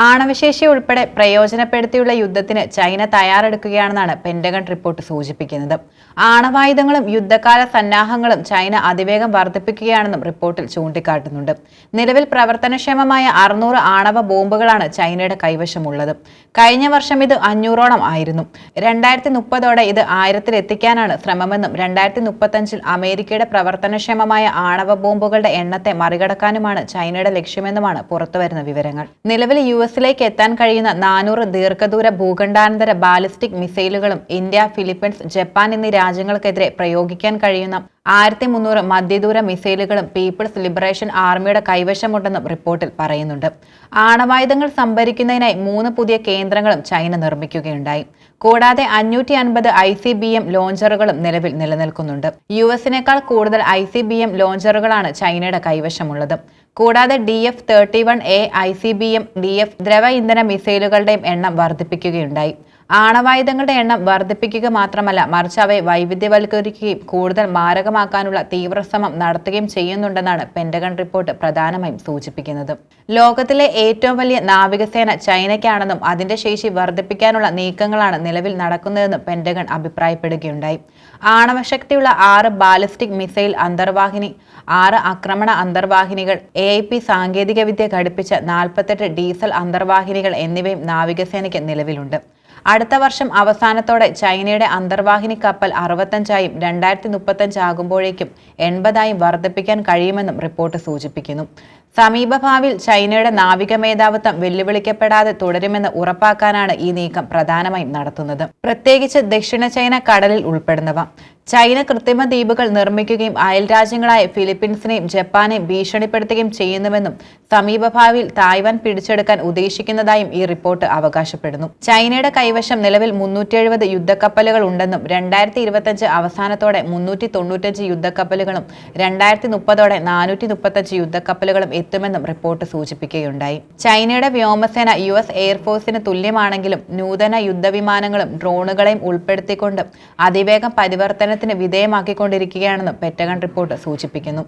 ആണവശേഷി ഉൾപ്പെടെ പ്രയോജനപ്പെടുത്തിയുള്ള യുദ്ധത്തിന് China തയ്യാറെടുക്കുകയാണെന്നാണ് pentagon report സൂചിപ്പിക്കുന്നത്. ആണവായുധങ്ങളും യുദ്ധകാല സന്നാഹങ്ങളും ചൈന അതിവേഗം വർദ്ധിപ്പിക്കുകയാണെന്നും റിപ്പോർട്ടിൽ ചൂണ്ടിക്കാട്ടുന്നുണ്ട്. നിലവിൽ പ്രവർത്തനക്ഷമമായ 600 ആണവ ബോംബുകളാണ് ചൈനയുടെ കൈവശമുള്ളത്. കഴിഞ്ഞ വർഷം ഇത് 500ഓളം ആയിരുന്നു. 2030ഓടെ ഇത് 1000-ൽ എത്തിക്കാനാണ് ശ്രമമെന്നും 2035-ൽ അമേരിക്കയുടെ പ്രവർത്തനക്ഷമമായ ആണവ ബോംബുകളുടെ എണ്ണത്തെ മറികടക്കാനുമാണ് ചൈനയുടെ ലക്ഷ്യമെന്നുമാണ് പുറത്തുവരുന്ന വിവരങ്ങൾ. നിലവിൽ യുഎസിലേക്ക് എത്താൻ കഴിയുന്ന 400 ദീർഘദൂര ഭൂഖണ്ഡാന്തര ബാലിസ്റ്റിക് മിസൈലുകളും ഇന്ത്യ, ഫിലിപ്പീൻസ്, ജപ്പാൻ എന്നീ രാജ്യങ്ങൾക്കെതിരെ പ്രയോഗിക്കാൻ കഴിയുന്ന 1300 മധ്യദൂര മിസൈലുകളും പീപ്പിൾസ് ലിബറേഷൻ ആർമിയുടെ കൈവശമുണ്ടെന്നും റിപ്പോർട്ടിൽ പറയുന്നുണ്ട്. ആണവായുധങ്ങൾ സംഭരിക്കുന്നതിനായി 3 പുതിയ കേന്ദ്രങ്ങളും ചൈന നിർമ്മിക്കുകയുണ്ടായി. കൂടാതെ 550 ICBM ലോഞ്ചറുകളും നിലവിൽ നിലനിൽക്കുന്നുണ്ട്. യുഎസിനേക്കാൾ കൂടുതൽ ICBM ലോഞ്ചറുകളാണ് ചൈനയുടെ കൈവശമുള്ളത്. കൂടാതെ DF-31A ICBM, DF ദ്രവ ഇന്ധന മിസൈലുകളുടെയും എണ്ണം വർദ്ധിപ്പിക്കുകയുണ്ടായി. ആണവായുധങ്ങളുടെ എണ്ണം വർദ്ധിപ്പിക്കുക മാത്രമല്ല, മറിച്ച് അവയെ വൈവിധ്യവൽക്കരിക്കുകയും കൂടുതൽ മാരകമാക്കാനുള്ള തീവ്രശ്രമം നടത്തുകയും ചെയ്യുന്നുണ്ടെന്നാണ് പെന്റഗൺ റിപ്പോർട്ട് പ്രധാനമായും സൂചിപ്പിക്കുന്നത്. ലോകത്തിലെ ഏറ്റവും വലിയ നാവികസേന ചൈനയ്ക്കാണെന്നും അതിന്റെ ശേഷി വർദ്ധിപ്പിക്കാനുള്ള നീക്കങ്ങളാണ് നിലവിൽ നടക്കുന്നതെന്നും പെന്റഗൺ അഭിപ്രായപ്പെടുകയുണ്ടായി. ആണവശക്തിയുള്ള 6 ബാലിസ്റ്റിക് മിസൈൽ അന്തർവാഹിനി, 6 ആക്രമണ അന്തർവാഹിനികൾ, AIP സാങ്കേതികവിദ്യ ഘടിപ്പിച്ച 48 ഡീസൽ അന്തർവാഹിനികൾ എന്നിവയും നാവികസേനയ്ക്ക് നിലവിലുണ്ട്. അടുത്ത വർഷം അവസാനത്തോടെ ചൈനയുടെ അന്തർവാഹിനി കപ്പൽ 65ആയും 2035 ആകുമ്പോഴേക്കും 80ആയും വർദ്ധിപ്പിക്കാൻ കഴിയുമെന്നും റിപ്പോർട്ട് സൂചിപ്പിക്കുന്നു. സമീപഭാവിയിൽ ചൈനയുടെ നാവിക മേധാവിത്വം വെല്ലുവിളിക്കപ്പെടാതെ തുടരുമെന്ന് ഉറപ്പാക്കാനാണ് ഈ നീക്കം പ്രധാനമായും നടത്തുന്നത്. പ്രത്യേകിച്ച് ദക്ഷിണ ചൈന കടലിൽ ഉൾപ്പെടുന്നവ. ചൈന കൃത്രിമ ദ്വീപുകൾ നിർമ്മിക്കുകയും അയൽരാജ്യങ്ങളായ ഫിലിപ്പീൻസിനെയും ജപ്പാനെയും ഭീഷണിപ്പെടുത്തുകയും ചെയ്യുന്നുവെന്നും സമീപഭാവിയിൽ തായ്വാൻ പിടിച്ചെടുക്കാൻ ഉദ്ദേശിക്കുന്നതായും ഈ റിപ്പോർട്ട് അവകാശപ്പെടുന്നു. ചൈനയുടെ കൈവശം നിലവിൽ 370 യുദ്ധക്കപ്പലുകൾ ഉണ്ടെന്നും 2025 അവസാനത്തോടെ 395 യുദ്ധക്കപ്പലുകളും 2030ഓടെ 435 യുദ്ധക്കപ്പലുകളും എത്തുമെന്നും റിപ്പോർട്ട് സൂചിപ്പിക്കുകയുണ്ടായി. ചൈനയുടെ വ്യോമസേന US എയർഫോഴ്സിന് തുല്യമാണെങ്കിലും നൂതന യുദ്ധവിമാനങ്ങളും ഡ്രോണുകളെയും ഉൾപ്പെടുത്തിക്കൊണ്ട് അതിവേഗം പരിവർത്തനത്തിന് വിധേയമാക്കിക്കൊണ്ടിരിക്കുകയാണെന്നും പെന്റഗൺ റിപ്പോർട്ട് സൂചിപ്പിക്കുന്നു.